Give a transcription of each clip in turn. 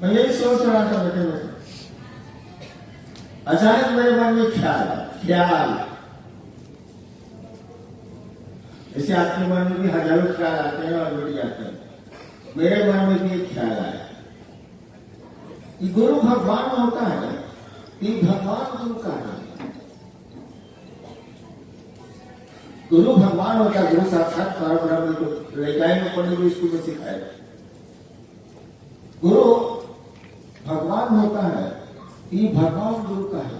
मैं यही सोच रहा था बैठे बैठे, अचानक मेरे मन में ख्याल ऐसे आपके मन में भी हजारों ख्याल आते हैं और जुड़ जाते हैं। मेरे मन में भी एक ख्याल आया कि गुरु भगवान होता है कि भगवान गुरु का है। गुरु भगवान होता है, गुरु साक्षात परब्रह्म को लड़काई में पढ़ने को स्कूल में सिखाया। गुरु भगवान होता है कि भगवान गुरु का है।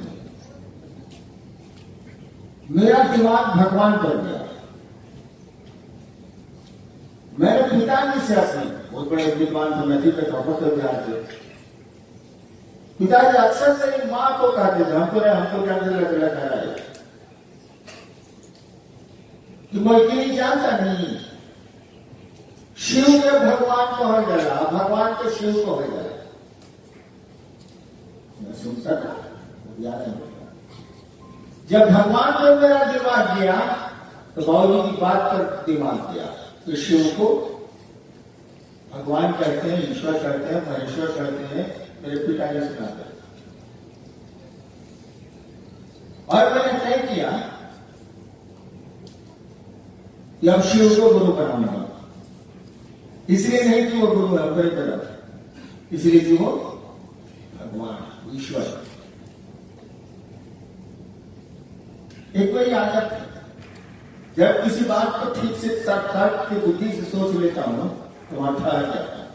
मेरा दिमाग भगवान पर गया। मेरे पिताजी से अपने बहुत बड़े विद्वान थे, नदी पे प्रोफेसर थे। पिताजी अक्सर मेरी माँ को कहते थे, हमको क्या कह रहा है कि मैं नहीं जानता नहीं, शिव के भगवान को हो गया, भगवान के शिव को हो गया। मैं सुनता था, याद नहीं। जब भगवान को मेरा दिमाग गया तो बाबूजी की बात पर दिमाग गया। तो शिव को भगवान कहते हैं, ईश्वर कहते हैं, महेश्वर कहते हैं, मेरे पिताजी सुनाते हैं। और मैंने तय किया कि अब शिव को गुरु बनाऊंगा। इसलिए नहीं कि वो गुरु है मेरी तरफ, इसलिए कि वो भगवान ईश्वर। एक कोई आदत है, जब किसी बात को ठीक से तर्क की बुद्धि से सोच लेता हूं तो वहां ठहर जाता है।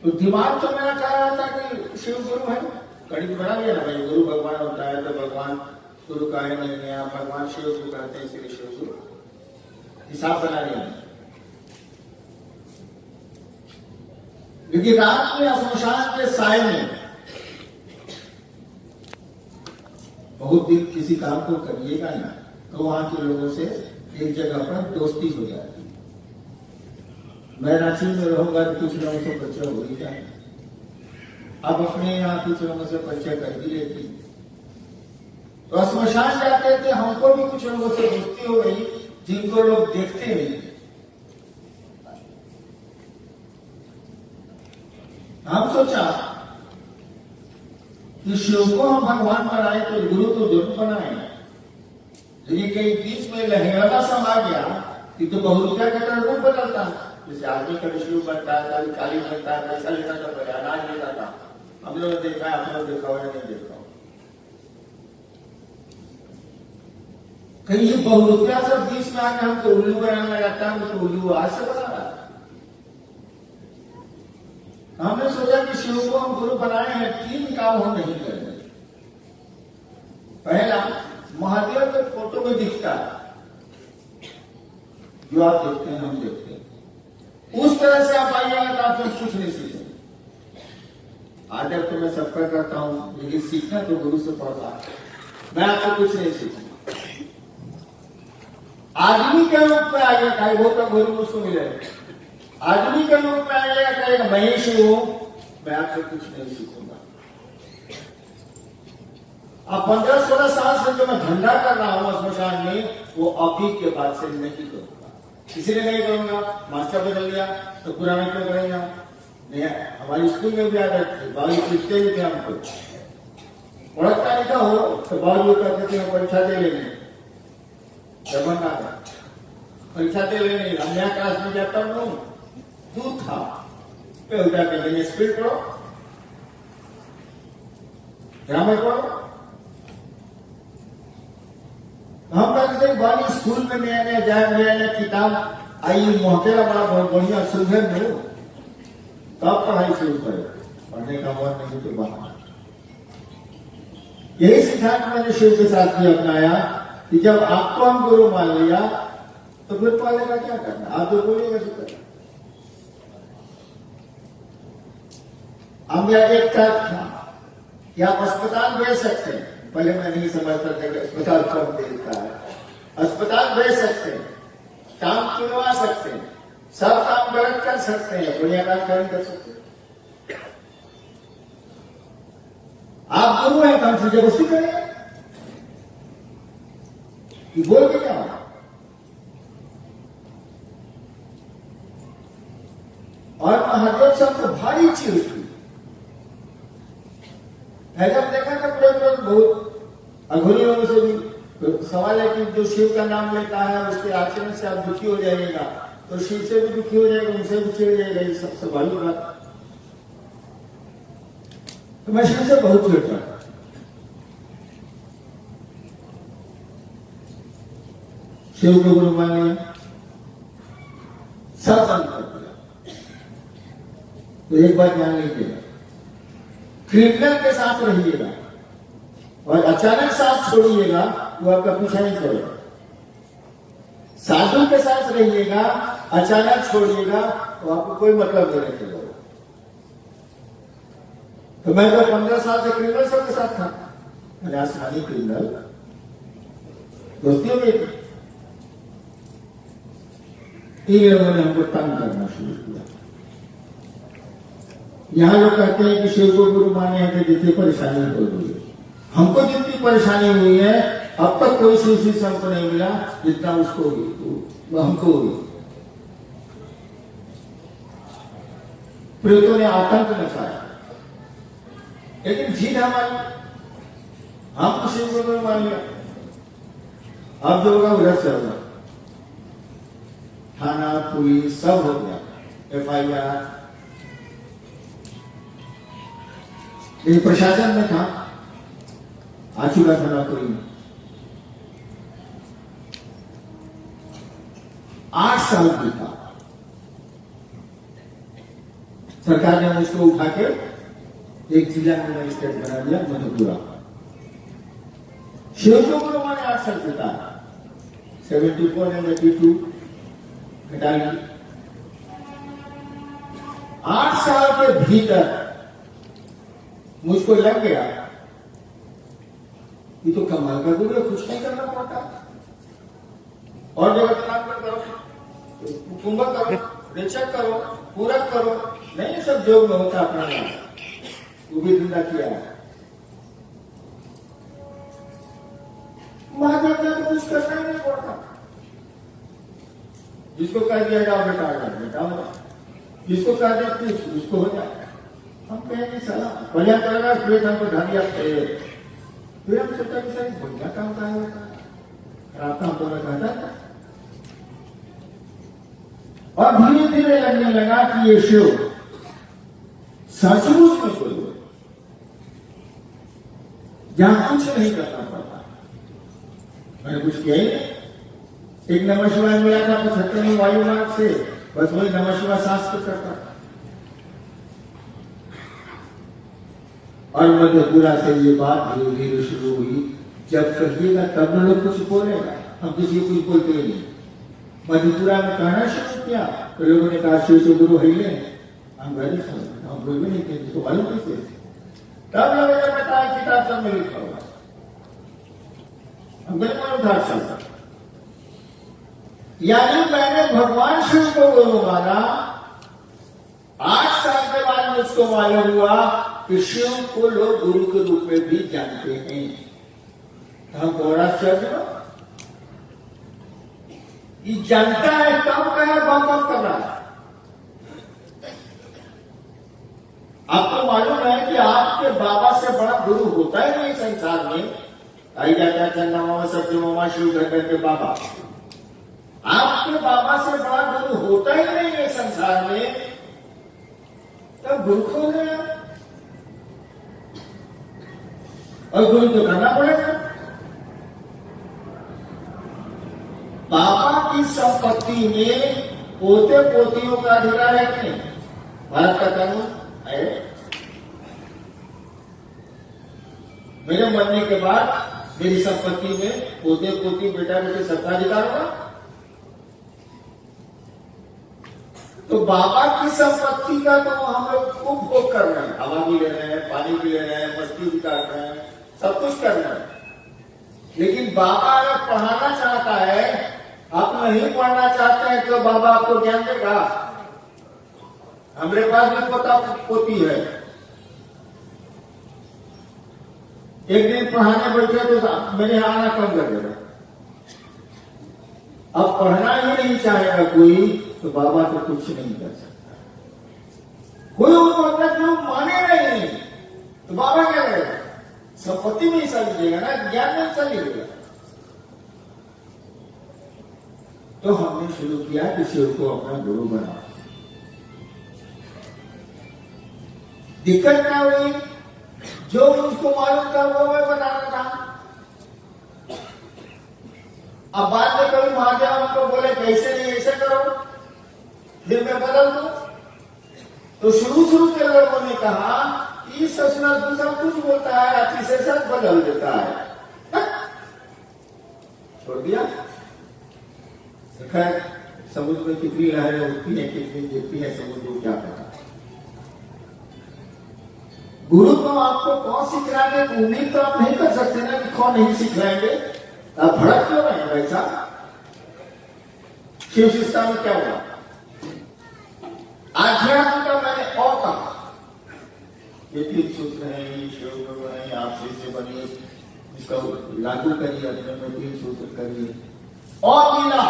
तो दिमाग तो मेरा कह रहा था कि शिव गुरु है, गणित बना लिया ना भाई, गुरु भगवान होता है तो भगवान गुरु का है नहीं है, भगवान शिव को कहते हैं इसलिए शिव गुरु, हिसाब बना लिया। लेकिन रात में श्मशान के साय में बहुत दिन किसी काम को करिएगा ना तो वहां के लोगों से एक जगह पर दोस्ती हो जाती। मैं रांची में रहूंगा तो कुछ लोगों से परिचय हो ही जाए, अब अपने यहाँ कुछ लोगों से परिचय कर ही लेती। तो श्मशान जाते थे, हमको भी कुछ लोगों से दोस्ती हो गई जिनको लोग देखते नहीं। हम सोचा कि शिव को हम भगवान बनाए तो गुरु तो जरूर बनाए, लेकिन कहीं बीच में लहराना सम आ गया कि तो बहुरुपया का तरह रूप बदलता है। जैसे आदमी का शिव बनता है, कभी काली बनता है, पैसा लेता था, पहले अनाज लेता था। हम लोगों ने देखा है, आप लोग देखा हो या नहीं देखा हो। कहीं ये बहुरुपया सब बीच में आकर हमको उल्लू बनाने लगाता है, तो उल्लू आज से बना रहा है। हमने सोचा कि शिव को हम गुरु बनाए हैं, 3 काम हम नहीं करेंगे। पहला, महादेव के फोटो में दिखता है, जो आप देखते हैं हम देखते हैं, उस तरह से आप आइएगा तो आप कुछ नहीं सीखेंगे। आदर तो मैं सबका करता हूं, लेकिन सीखना तो गुरु से पड़ता है। मैं आपको कुछ नहीं सीखूंगा। आदमी के रूप में आइए, कहीं वो तो गुरु उसको मिलेगा। आदमी के रूप में आइएगा, कहेगा मैं शिव हूं, मैं आपसे कुछ नहीं सीखूंगा। अब 15-16 साल से जो मैं धंधा कर रहा हूं श्मशान में, वो अभी के बाद से नहीं करूंगा। इसलिए नहीं करूंगा, मास्टर बदल गया तो पुराना क्यों करेंगे। हमारे स्कूल में भी आदत थी, बाबू पूछते भी थे हमको, पढ़ता लिखा हो तो बाबू कहते थे परीक्षा दे लेंगे। जमाना परीक्षा दे लेंगे, हम नया क्लास में जाता हूँ, दूध था उठा के लेंगे, स्पीड पढ़ो, ग्रामर पढ़ो। हम कहते बाली स्कूल में नया नया किताब आई, मोहतेरा बड़ा बहुत बढ़िया सुलझन हो, तब पढ़ाई शुरू करे, पढ़ने का मन नहीं तो बाहर। यही सिद्धांत मैंने शिव के साथ भी अपनाया कि जब आपको हम गुरु मान लिया तो फिर पहले का क्या करना, आप जो बोलिएगा तो करना। हम यह एक तर्क था कि आप अस्पताल भेज सकते हैं, पहले मैं नहीं समझता था कि अस्पताल कब भेजता है। अस्पताल भेज सकते हैं, काम चुनवा सकते हैं, सब काम गलत कर सकते हैं, बढ़िया काम कर सकते हैं। आप गुरु हैं, काम से जबरदस्ती करें कि बोल के क्या और महादेव साहब को भारी चीज हुई। जब देखा था पूरे बहुत अघोरी लोगों से भी तो सवाल है कि जो शिव का नाम लेता है उसके आचरण से आप दुखी हो जाइएगा, तो शिव से भी दुखी हो जाएगा, उनसे भी चिड़ जाएगा, ये सब स्वाभाविक बात। तो मैं शिव से बहुत चिड़ता था। शिव को गुरु मान लिया, सब बंद कर दिया। तो एक बात ध्यान लीजिएगा, क्रिमिनल के साथ रहिएगा और अचानक साथ छोड़िएगा वो आपका पीछा नहीं छोड़ेगा। साधु के साथ रहिएगा, अचानक छोड़िएगा तो आपको कोई मतलब नहीं रखेगा। तो मैं तो 15 साल से क्रिमिनल सबके साथ था, मैंने आसमानी क्रिमिनल दोस्ती हो गई। इन लोगों ने हमको तंग करना शुरू किया। यहां लोग कहते हैं कि शिव को गुरु माने हैं तो जितनी परेशानी हो रही है, हमको जितनी परेशानी हुई है अब तक कोई शिव से हमको नहीं मिला जितना उसको हुई, हमको हुई। प्रेतों ने आतंक मचाया, लेकिन जीत हमारी, हम शिव को गुरु मान लिया। अब जो होगा उधर से होगा, थाना पुलिस सब हो गया, FIR। ये प्रशासन में था, आ चुका था नौकरी में। 8 साल की था, सरकार ने उसको उठा के एक जिला में मजिस्ट्रेट बना दिया, मधुपुरा। शिव को गुरु माने 8 साल की था, 74 and 82 घटा ली। 8 साल के भीतर मुझको लग गया ये तो कमाल का गुरु है, कुछ नहीं करना पड़ता। और जगत नाम करो, कुंभ करो, रेचक करो, पूरक करो, नहीं ये सब योग में होता अपना नाम, वो भी धंधा किया है। महादेव ने तो कुछ करना ही नहीं पड़ता, जिसको कह दिया जाओ बेटा आ जाओ, बेटा हो जाए, जिसको कह दिया कुछ उसको हो जाए। हम कहेंगे सलाह बढ़िया करेगा, फिर हमको ढालिया फिर हम सोचा कि सर बढ़िया काम का है, खराब काम तो मैं कहता था। और धीरे धीरे लगने लगा कि ये शिव सचमुच में कोई हो, जहां कुछ नहीं करना पड़ता। मैंने कुछ किया ही नहीं। एक नमः शिवाय मिला था 75वें वायु मार्ग से, बस वही नमः शिवाय सांस को करता। और मधुपुरा से ये बात धीरे धीरे शुरू हुई, जब कहिएगा तब न लोग कुछ बोलेगा, हम किसी को कुछ बोलते ही नहीं। मधुपुरा में कहना शुरू किया तो लोगों ने कहा शिव से गुरु है ही नहीं, हम गए हम कोई भी नहीं थे, जिसको मालूम कैसे। तब लोगों ने बताया किताब सब में लिखा हुआ, हम बिल्कुल उधार चलता। यानी मैंने भगवान शिव को गुरु माना, 8 साल के बाद मुझको मालूम हुआ कि शिव को लोग गुरु के रूप में भी जानते हैं। हम गौरा आश्चर्य ये जानता है, कब कहे बम बम कर रहा है। आपको मालूम है कि आपके बाबा से बड़ा गुरु होता ही नहीं संसार में। आई जाता है चंदा मामा, सत्य मामा, शिव धर के बाबा। आपके बाबा से बड़ा गुरु होता ही नहीं है संसार में, तब गुरु कौन है? और गुरु तो करना पड़ेगा। बाबा की संपत्ति में पोते पोतियों का अधिकार है कि नहीं? भारत का कानून है। मेरे मरने के बाद मेरी संपत्ति में पोते पोती बेटा बेटे सबका अधिकार होगा। तो बाबा की संपत्ति का तो हम लोग खूब भोग कर रहे हैं, हवा भी ले रहे हैं, पानी भी ले रहे हैं, मस्ती भी काट रहे हैं, सब कुछ कर रहे हैं। लेकिन बाबा अगर पढ़ाना चाहता है, आप नहीं पढ़ना चाहते हैं, तो बाबा आपको ज्ञान देगा। हमारे पास भी पोता पोती है, एक दिन पढ़ाने बैठे तो मेरे यहाँ आना कम कर देगा। अब पढ़ना ही नहीं चाहेगा कोई, तो बाबा तो कुछ नहीं कर सकता। संपत्ति में हिस्सा लीजिएगा ना, ज्ञान में हिस्सा लीजिएगा। तो हमने शुरू किया कि शिव को अपना गुरु बना। दिक्कत क्या हुई, जो मुझको मालूम था वो मैं बनाना था। अब बाद में कभी महादेव हमको बोले कैसे नहीं ऐसे करो, फिर मैं बदल दूं। तो शुरू के लोगों ने कहा कि ससुरा दूसरा कुछ बोलता है, अति से सब बदल देता है, छोड़ दिया। खैर समुद्र में कितनी लहरें उठती हैं, कितनी गिरती है, समुद्र को क्या पता। गुरु तो आपको कौन सिखलाने, उम्मीद तो आप नहीं कर सकते ना कि कौन नहीं सिखलाएंगे। आप भड़क क्यों रहे हैं भाई साहब? शिव शिष्टा में क्या हुआ? आध्यात्म का मैंने और कहा, ये तीन सूत्र है, शिव गुरु है, आप से बनिए, इसका लागू करिए, अपने में तीन सूत्र करिए और मिला।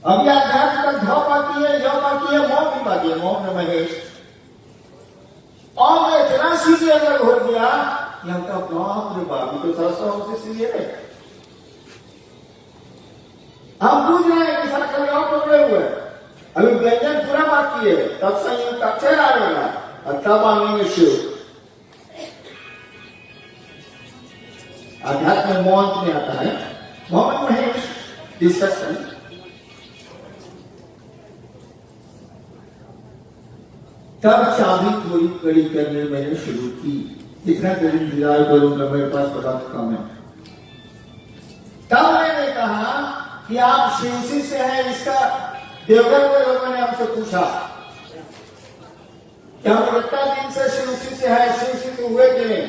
अभी आध्यात्म का ध बाकी है, य बाकी है, मौन भी बाकी है, मौन में महेश। और मैं इतना सीधे अलग हो गया कि हमका बाप रे बाप, तो सरसों हमसे सीधे है। हम पूछ रहे हैं कि सर कल और पकड़े हुए, अभी व्यंजन पूरा बाकी है, तब संयुक्त अक्षर आएगा और तब आएंगे शिव। आध्यात्म मौन में आता है, मौन महेश डिस्कशन। तब चाबी थोड़ी कड़ी करने मैंने शुरू की, जितना कड़ी इंतजार करूंगा, मेरे पास पदार्थ कम है। तब मैंने कहा कि आप शिवसी से हैं, इसका देवघर के लोगों ने हमसे पूछा कि हम इतना दिन से शिवसी से है, शिवसी से हुए कि नहीं।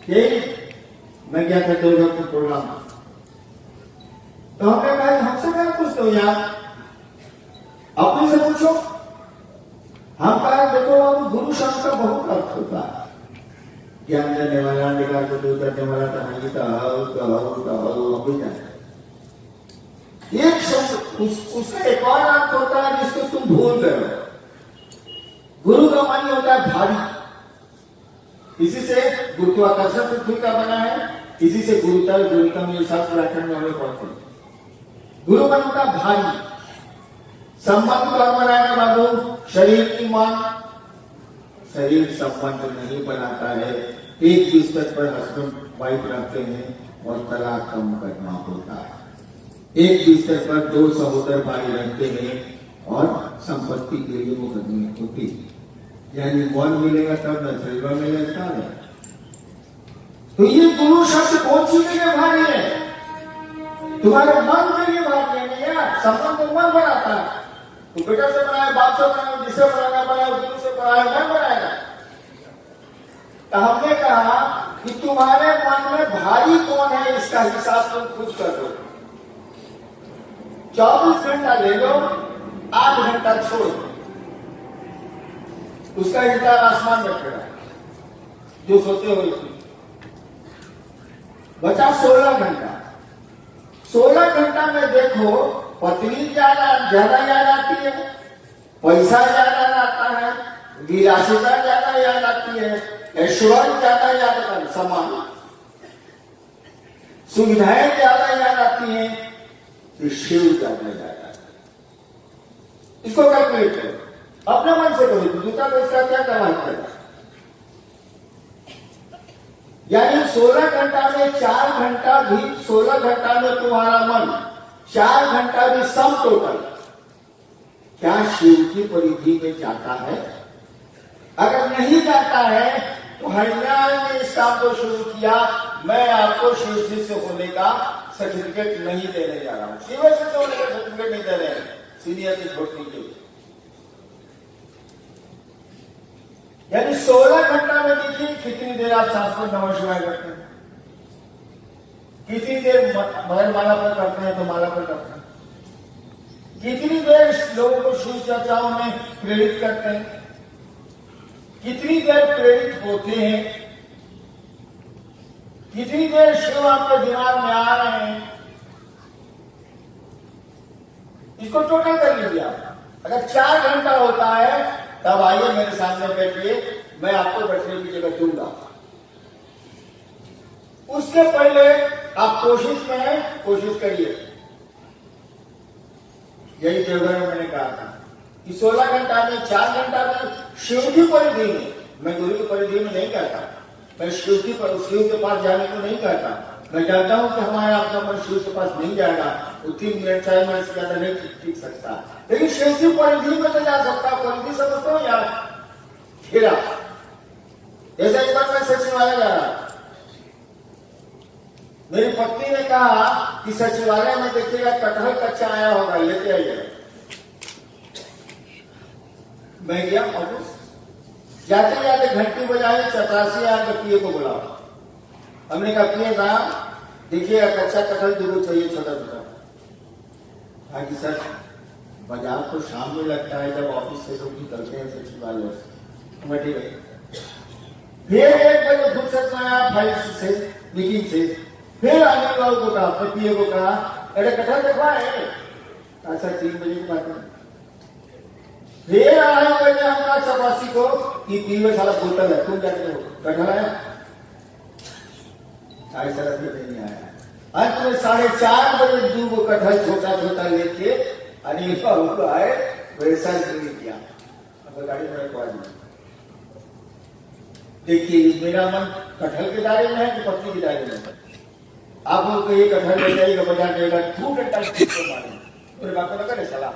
यही मैं गया था देवघर के प्रोग्राम, तो हमने कहा हमसे क्या पूछते हो यार, अपने से पूछो। हम कहा देखो अब गुरु शब्द का बहुत अर्थ होता है, ज्ञान देने वाला, निकाल को दूर करने वाला, एक शब्द उसका एक और अर्थ होता है जिसको तुम भूल गए हो। गुरु का मानी होता है भारी, इसी से गुरुत्वाकर्षण पृथ्वी का बना है, इसी से गुरुतर गुरुतम ये शास्त्र व्याकरण में हमें पढ़ते हैं। गुरु मन होता है भारी, संबंध कौन बनाएगा बाबू? शरीर की मान। शरीर संबंध नहीं बनाता है, एक बिस्तर पर हस्बैंड वाइफ रखते हैं और तलाक कम करना होता है। एक बिस्तर पर दो सहोदर भाई रहते हैं और संपत्ति के लिए मुकदमे होती है, यानी वन मिलेगा तब न सिल्वर मिलेगा है। तो ये गुरु शब्द कौन सी के लिए भारी है? तुम्हारे मन के लिए भारी है। नहीं यार, संबंध मन बनाता है। तो बेटा से बनाया, बाप से बनाया, जिसे बनाना बनाया, गुरु से बनाया, मन बनाएगा। तो हमने कहा कि तुम्हारे मन में भारी कौन है, इसका हिसाब तुम खुद कर दो। 24 घंटा ले लो, 8 घंटा छोड़ दो, उसका हिसाब आसमान में खड़ा जो सोते हुए बचा 16 घंटा। 16 घंटा में देखो, पत्नी ज्यादा याद आती है, पैसा ज्यादा आता है, विरासता ज्यादा याद आती है, ऐश्वर्य ज्यादा याद आता है, सम्मान सुविधाएं ज्यादा याद आती हैं, तो शिव ज्यादा याद आता है। इसको कैलकुलेट करो, अपने मन से करो, दूसरा तो इसका क्या कमाल करेगा। यानी 16 घंटा में 4 घंटा भी, 16 घंटा में तुम्हारा मन 4 घंटा भी सम टोटल क्या शिव की परिधि में जाता है? अगर नहीं जाता है तो हरियाणा ने इस काम को शुरू किया, मैं आपको शिव शिष्य होने का सर्टिफिकेट नहीं देने जा रहा हूं। शिव शिष्य होने का सर्टिफिकेट नहीं दे रहे हैं, सीनियर की छोट नीचे। यानी 16 घंटा में देखिए कितनी देर आप सांस पर नमः शिवाय करते हैं, कितनी देर माला पर करते हैं तो माला पर करते हैं, कितनी देर लोगों को शिव चर्चाओं में प्रेरित करते हैं, कितनी देर प्रेरित होते हैं, कितनी देर शिव आपके दिमाग में आ रहे हैं, इसको टोटल कर लीजिए आप। अगर 4 घंटा होता है तब आइए मेरे सामने बैठिए, मैं आपको बैठने की जगह दूंगा। उसके पहले आप कोशिश में हैं, कोशिश करिए। यही देवघर में मैंने कहा था कि 16 घंटा में 4 घंटा में शिव की परिधि में, मैं गुरु की परिधि में नहीं कहता, मैं शिव के पास जाने को नहीं कहता। मैं जानता हूं कि हमारा अपना मन शिव के पास नहीं जाएगा, वो 3 मिनट 4 मिनट से ज्यादा नहीं टिक सकता, लेकिन शिव की परिधि में तो जा सकता। परिधि समझते हो यार, घेरा। जैसे एक बार मैं सचिवालय जा रहा, मेरी पत्नी ने कहा कि सचिवालय में देखिएगा कटहल कच्चा आया होगा, लेते आइए। मैं गया ऑफिस, जाते जाते घंटी बजाए, चपरासी आकर पिए को बुलाओ। हमने कहा पिए साहब देखिए कच्चा कटहल 2 चाहिए, छोटा छोटा। हाँ जी सर, बाजार तो शाम में लगता है जब ऑफिस से लोग निकलते हैं सचिवालय से। मैं ठीक है। फिर 1 बजे फुर्सत में आया फाइल से, मीटिंग से, फिर आने वालों को कहा, पिए को कहा अरे कटहल देखवा है। अच्छा 3 बजे की बात है। फिर आए बजे हमारा चपरासी को कि पीवे साला बोतल है, तुम जाते हो कटहल आया? ऐसा अभी नहीं आया। अंत में 4:30 बजे 2 कटहल छोटा छोटा लेके अनिल बाबू को आए, वैसा नहीं किया। अब गाड़ी में रखवा दिया। देखिए मेरा मन कटहल के दायरे में है कि पत्नी के दायरे में है। आप लोग को ये कटहल ले जाइएगा बाजार जाएगा, 2 घंटा मेरे बाप को लगा सलाह।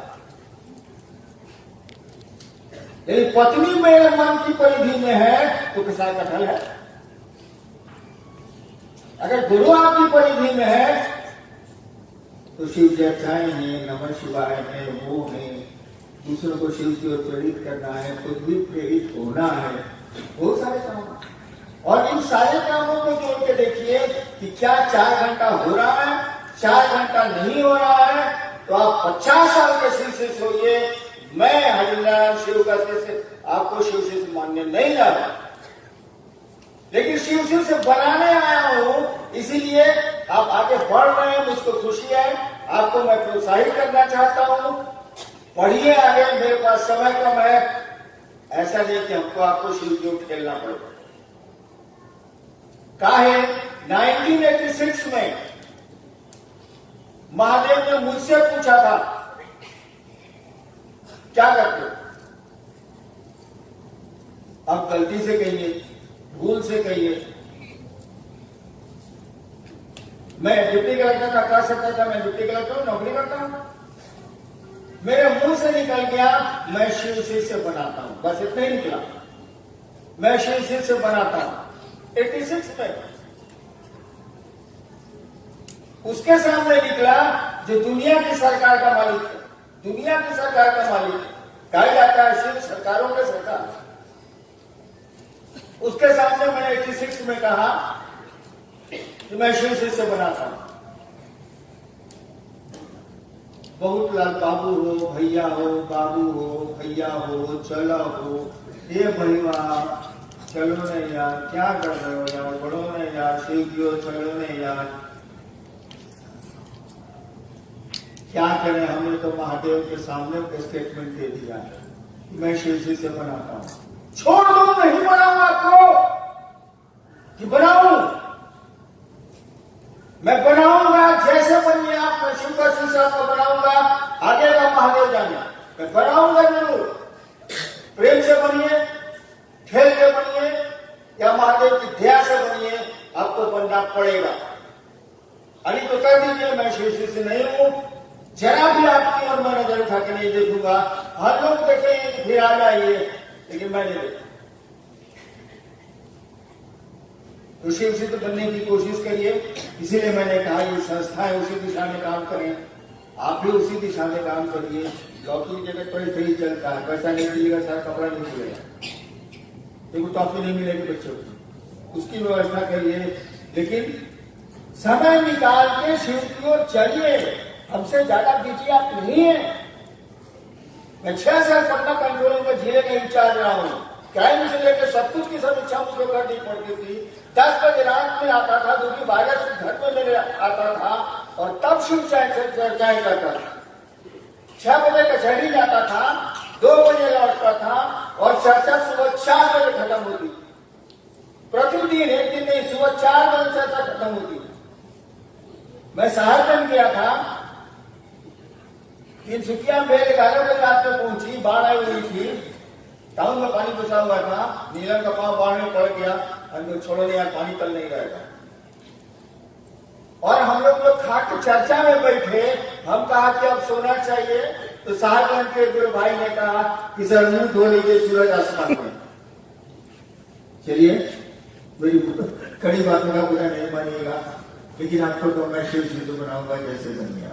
यदि पत्नी मेरे मन की परिधि में है तो किसान कटहल है। अगर गुरु आपकी परिधि में है तो शिव चर्चाएं हैं, नमः शिवाय है, वो है, दूसरों को शिव की ओर प्रेरित करना है, खुद भी प्रेरित होना है, बहुत सारे काम। और इन सारे कामों को जोड़ के देखिए कि क्या 4 घंटा हो रहा है, 4 घंटा नहीं हो रहा है, तो आप 50 साल के शिव होइए। मैं हरिनारायण शिव का आपको शिव से मानने नहीं जा रहा, लेकिन शिव से बनाने आया हूं, इसीलिए आप आगे बढ़ रहे हैं, मुझको खुशी है। आपको मैं प्रोत्साहित करना चाहता हूं, पढ़िए आगे, मेरे पास समय कम है। ऐसा नहीं कि हमको आपको शिव की ओर खेलना पड़ेगा। काहे 1986 में महादेव ने मुझसे पूछा था क्या करते हो? अब गलती से कहिए, भूल से कहिए। मैं डिप्टी कलेक्टर का कर सकता था, मैं डिप्टी कलेक्टर नौकरी करता हूं। मेरे मुंह से निकल गया मैं शिव से बनाता हूं, बस इतना ही निकला, मैं शिव से बनाता हूं। 86 में उसके सामने निकला जो दुनिया की सरकार का मालिक है, दुनिया की सरकार का मालिक है, कहा जाता है शिव सरकारों के सरकार। उसके सामने मैंने 86 में कहा कि मैं शिव से बनाता हूं। बहुत लाल बाबू हो, भैया हो, बाबू हो, भैया हो, चला हो, ये भैया चलो नहीं यार, क्या कर रहे हो यार, बढ़ो नहीं यार, शिव की ओर चलो नहीं यार। क्या करें, हमने तो महादेव के सामने स्टेटमेंट दे दिया है, मैं शिव से बनाता हूं। छोड़ दो, नहीं बनाऊं आपको कि बनाऊं, मैं बनाऊंगा जैसे बनिए आप, मैं शिव का शिष्य आपको बनाऊंगा। आगे का महादेव जाना, मैं बनाऊंगा जरूर। प्रेम से बनिए, खेल के बनिए या महादेव की दया से बनिए, आपको बनना पड़ेगा। अभी तो कर दीजिए मैं शिव से नहीं हूं, जरा भी आपकी और मैं नजर उठा के नहीं देखूंगा। हर लोग देखेंगे फिर आ जाइए, लेकिन मैं नहीं देखूंगा। तो शिव से तो बनने की कोशिश करिए। इसीलिए मैंने कहा ये संस्थाएं उसी दिशा में काम करें, आप भी उसी दिशा में काम करिए। लौकी जगत पर सही चलता है, पैसा नहीं मिलेगा, सारा कपड़ा नहीं मिलेगा, देखो टॉफी नहीं मिलेगी बच्चों को, उसकी व्यवस्था करिए। लेकिन समय निकाल के शिव की ओर चलिए, हमसे ज्यादा बिजी आप नहीं है। मैं 6 साल पटना कंट्रोल में जिले का इंचार्ज रहा हूं, क्राइम से लेकर सब कुछ की समीक्षा मुझको करनी पड़ती थी। 10 बजे रात में आता था, दूसरी 12 से घर में मेरे आता था और तब शिव चर्चाएं करता था। 6 बजे कचहरी जाता था, 2 बजे लौटता था और चर्चा सुबह 4 बजे खत्म होती थी। प्रतिदिन, एक दिन नहीं, सुबह 4 बजे चर्चा खत्म होती थी। मैं सहारनपुर गया था, तिनसुकिया में 11 बजे रात में पहुंची, बाढ़ आई हुई थी, टाउन में पानी घुसा हुआ था, नीलम का पांव बाढ़ में पड़ गया, अंदर छोड़ो नहीं यार, पानी कल नहीं रहेगा। और हम लोग खाट चर्चा में बैठे, हम कहा कि अब सोना चाहिए, तो सहारनपुर के गुरु भाई ने कहा कि सर मुंह धो लीजिए सूरज आसमान में। चलिए, मेरी कड़ी बातों का बुरा नहीं मानिएगा, लेकिन आपको तो मैं शिव सिद्धू बनाऊंगा जैसे बनिया।